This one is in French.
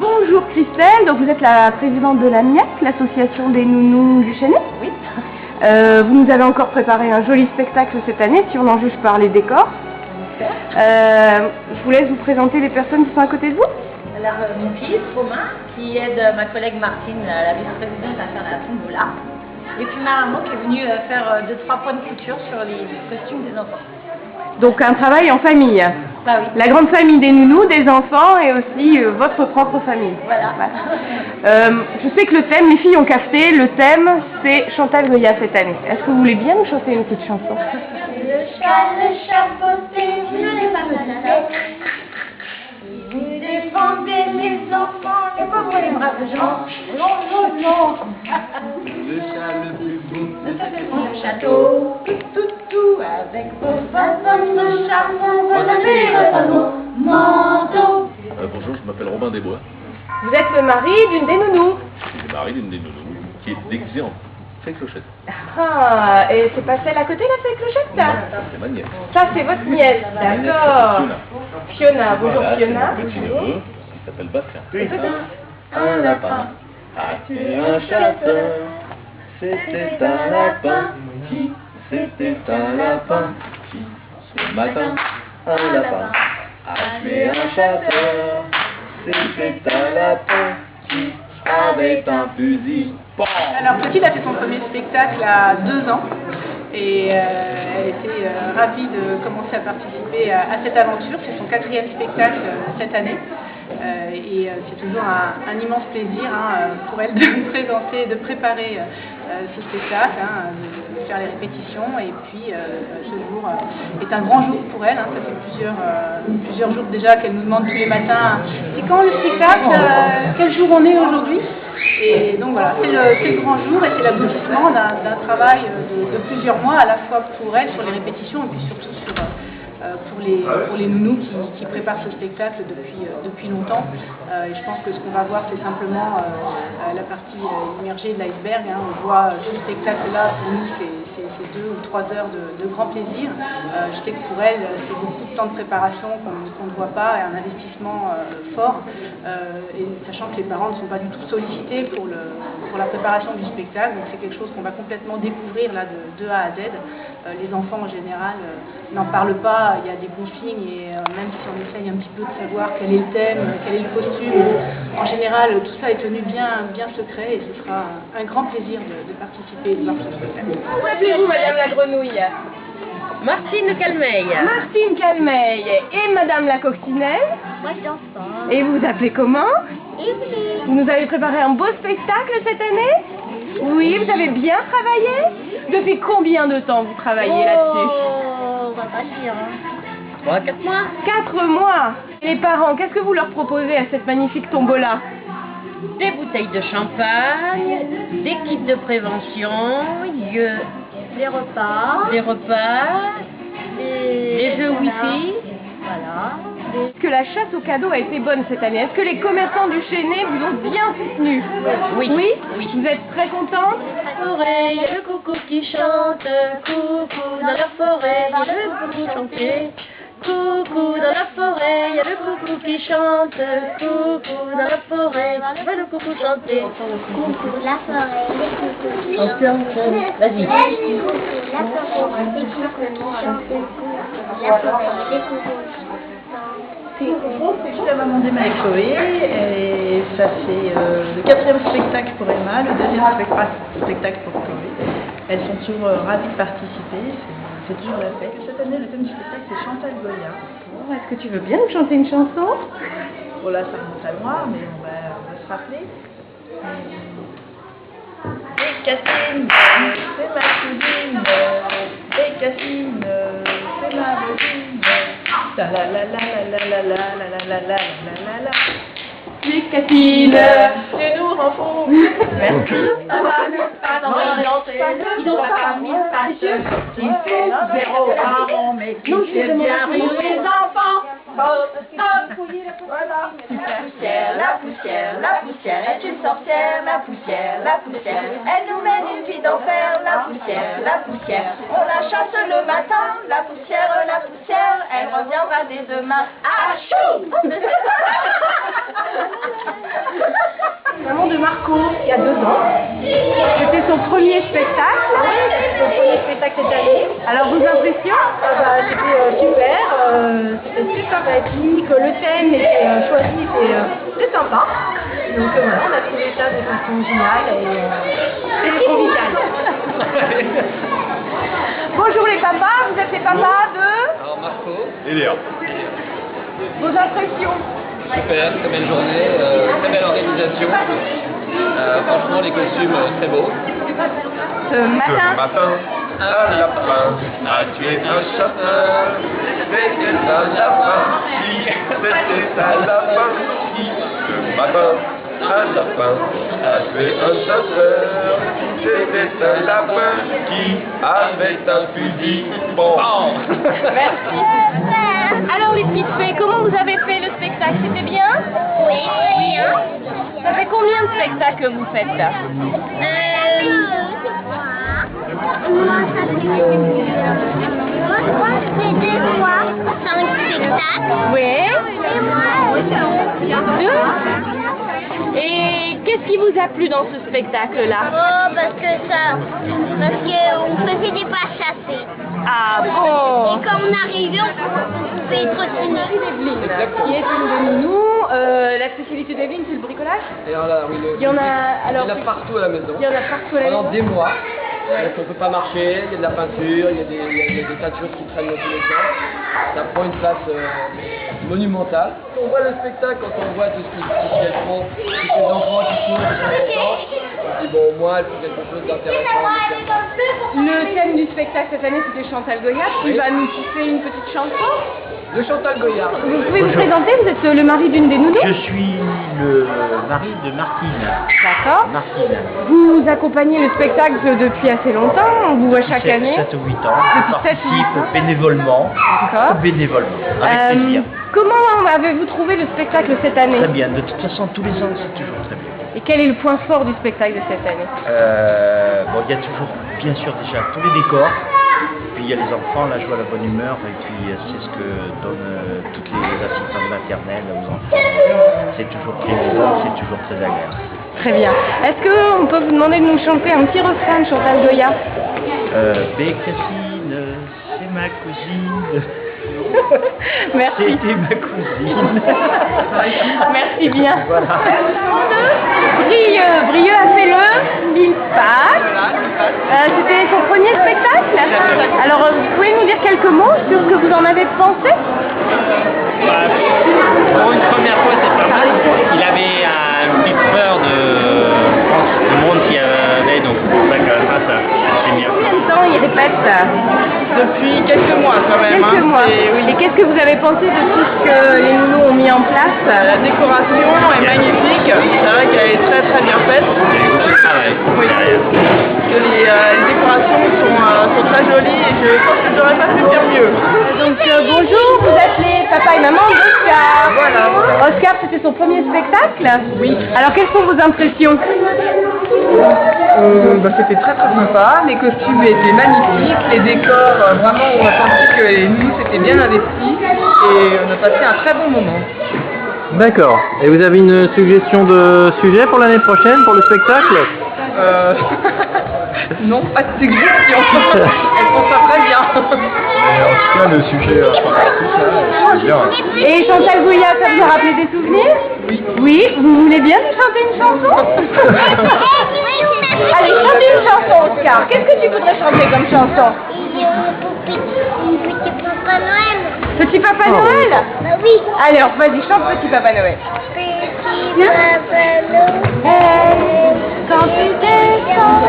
Bonjour Christelle, donc vous êtes la présidente de la MIAC, l'association des nounous du Chênay. Oui. Vous nous avez encore préparé un joli spectacle cette année, si on en juge par les décors. Je vous laisse vous présenter les personnes qui sont à côté de vous. Alors, mon fils, Romain, qui aide ma collègue Martine, la vice-présidente, à faire la tombola. Et puis ma maman qui est venue faire 2-3 points de couture sur les costumes des enfants. Donc un travail en famille. Bah oui. La grande famille des nounous, des enfants et aussi votre propre famille. Voilà. Je sais que le thème, les filles ont capté, le thème c'est Chantal Goya cette année. Est-ce que vous voulez bien nous chanter une petite chanson? Le chapeauté, vous n'allez pas me la tête. Vous défendez les enfants, les pauvres et les braves gens. Non, non, non. Le chat le plus beau, Le château, tout, avec vos façons de charme, vous avez votre manteau. Bonjour, je m'appelle Robin Desbois. Vous êtes le mari d'une des nounous. Je suis le mari d'une des nounous qui est déguisée en fée clochette. Ah, et c'est pas celle à côté la fée clochette Non, là? c'est ma nièce. Ça c'est votre nièce, d'accord. Fiona, bonjour Voilà, Fiona. c'est mon petit neveu qui s'appelle Bastien. Un lapin a tué un chasseur. C'était un lapin qui, c'était un lapin qui, ce matin, un lapin a tué un chasseur. C'était un lapin qui avait un fusil. Bon. Alors Petite a fait son premier spectacle à 2 ans et elle était ravie de commencer à participer à cette aventure. C'est son 4e spectacle cette année et c'est toujours un immense plaisir pour elle de présenter, de préparer ce spectacle, de faire les répétitions et puis ce jour est un grand jour pour elle. Ça fait plusieurs jours déjà qu'elle nous demande tous les matins c'est quand le spectacle, quel jour on est aujourd'hui. Et donc voilà, c'est le grand jour et c'est l'aboutissement d'un travail de plusieurs mois à la fois pour elle sur les répétitions et puis surtout pour les nounous qui préparent ce spectacle depuis longtemps. Et je pense que ce qu'on va voir c'est simplement la partie immergée de l'iceberg. On voit ce spectacle-là, pour nous c'est 2 ou 3 heures de grand plaisir. Je sais que pour elle c'est beaucoup de temps de préparation qu'on ne voit pas et un investissement fort. Et sachant que les parents ne sont pas du tout sollicités pour la préparation du spectacle, donc c'est quelque chose qu'on va complètement découvrir là de A à Z. Les enfants en général n'en parlent pas, il y a des briefings et même si on essaye un petit peu de savoir quel est le thème, quel est le costume, en général tout ça est tenu bien secret et ce sera un grand plaisir de participer et de voir ce spectacle. Comment appelez-vous Madame la Grenouille? Martine Calmeil. Martine Calmeil et Madame la Coccinelle. Moi je danse pas. Et vous vous appelez comment? Evelyne. Vous nous avez préparé un beau spectacle cette année? Oui, vous avez bien travaillé? Depuis combien de temps vous travaillez là-dessus? On va pas le dire. 3-4 mois. 4 mois. Et les parents, qu'est-ce que vous leur proposez à cette magnifique tombola? Des bouteilles de champagne, des kits de prévention, Les repas. des repas, des jeux Wi-Fi. Voilà. Est-ce que la chasse aux cadeaux a été bonne cette année? Est-ce que les commerçants du Chênay vous ont bien soutenu? Oui. Oui. Oui. Vous êtes très contente? Forêt, il y a le coucou qui chante, coucou dans la forêt, il y a le coucou chanter. Coucou dans la forêt, il y a le coucou qui chante, coucou dans la forêt, il y a le coucou chanter. Coucou la forêt, les coucous qui chantent. Vas-y. Coucou la forêt, les coucous qui chantent. Coucou la forêt, les coucous qui chantent. Je suis la maman d'Emma et Chloé et ça c'est le 4e spectacle pour Emma, le 2e spectacle pour Chloé. Elles sont toujours ravies de participer, c'est toujours la fête. Cette année le thème du spectacle c'est Chantal Goya. Bon, est-ce que tu veux bien nous chanter une chanson? Bon là ça remonte à moi mais on va se rappeler. Et Cassine, c'est ma cousine, et Cassine, c'est ma voisine. La la la la la la la la la la la la la. Les Catine. Et nous renfons. Merci. Ils ont pas mis pas sûr. Qui fait 0 par an, mais qui fait bien rire les enfants. La poussière est une sorcière, la poussière, elle nous mène une vie d'enfer, la poussière, on la chasse le matin, la poussière, elle reviendra dès demain. Achou! Maman de Marco, il y a 2 ans. C'était son premier spectacle. Cette année. Alors vos impressions? C'était super, c'était très sympathique, le thème était choisi, c'était sympa. Donc voilà, on a trouvé ça de façon géniale et conviviale. Bonjour les papas, vous êtes les papas de... Alors Marco. Et Léa. Vos impressions? Super, très belle journée, très belle organisation. Franchement, les costumes très beaux. Ce matin, Un lapin a tué un chasseur. C'était un lapin qui, c'était un lapin qui. Ce matin, un lapin a tué un chasseur. C'était un lapin qui avait un fusil. Bon. merci. Alors les petites fées, comment vous avez fait le spectacle? C'était bien? Oui. Ça fait combien de spectacles que vous faites là? Moi, ça fait 2 fois 5 spectacles. Oui. Et moi, 2. Et qu'est-ce qui vous a plu dans ce spectacle-là? oh, parce qu'on faisait des pas chassés. Ah Et bon? quand on arrivait, on pouvait être retenu. Qui est une de nous? La spécialité d'Evelyne, c'est le bricolage? Et alors là, oui, Il y en a, alors, il y en a partout à la maison. il y en a partout à la Pendant maison. des mois. Donc on ne peut pas marcher, il y a de la peinture, il y a des tas de choses qui traînent dans tous les sens. Ça prend une place monumentale. On voit le spectacle, quand on voit tout ce qu'elles font, tous ces enfants qui courent, qui sont contents. On se dit bon, au moins elles font quelque chose d'intéressant. Le thème du spectacle cette année, c'était Chantal Goya, qui va nous pousser une petite chanson. Le Chantal Goya. Vous pouvez vous présenter, vous êtes le mari d'une des nounous? Je suis le mari de Martine. D'accord. Martine. Vous accompagnez le spectacle depuis assez longtemps, on vous voit chaque année. 7 ou 8 ans. Depuis Je 7 ou 8 ans. participe bénévolement. D'accord. Avec plaisir. Comment avez-vous trouvé le spectacle cette année? Très bien. De toute façon, tous les ans, c'est toujours très bien. Et quel est le point fort du spectacle de cette année? Bon, il y a toujours, bien sûr, déjà tous les décors. Puis il y a les enfants, la joie, la bonne humeur. Et puis c'est ce que donnent toutes les assistantes maternelles aux enfants. C'est toujours très vivant, c'est toujours très agréable. Très bien. Est-ce qu'on peut vous demander de nous chanter un petit refrain de Chantal Goya? Bécassine, c'est ma cousine. Merci. C'était ma cousine. Merci bien. Voilà. Brieux a fait le Milpac. C'était son premier spectacle. Alors, vous pouvez nous dire quelques mots sur ce que vous en avez pensé? Pour une première fois, c'est pas mal. Il avait une petite peur du monde qu'il y avait, donc c'est pour ça que ça, c'est bien. Combien de temps il répète? Depuis quelques mois quand même. Quelques mois. Et qu'est-ce que vous avez pensé de tout ce que les nounous ont mis en place? La décoration est magnifique, c'est vrai qu'elle est très très bien faite. Ah ouais, Oui. Les décorations sont très jolies et je pense que j'aurais pas pu faire mieux. Donc bonjour, vous êtes les papa et maman d'Oscar. Voilà. Oscar, c'était son premier spectacle? Oui. Alors quelles sont vos impressions? C'était très très sympa, les costumes étaient magnifiques, les décors, vraiment on a senti que nous c'était bien investi et on a passé un très bon moment. D'accord. Et vous avez une suggestion de sujet pour l'année prochaine, pour le spectacle? Non, pas de suggestion. Elles font ça très bien. En tout cas, le sujet c'est bien. Et Chantal Goya, ça vous a rappelé des souvenirs? Oui. Oui, vous voulez bien nous chanter une chanson? Allez, chantez une chanson, Oscar. Qu'est-ce que tu voudrais chanter comme chanson? Papa Noël. Petit Papa Noël? Bah oui. Alors, vas-y, chante Petit Papa Noël. Petit Papa Noël. Quand tu descends,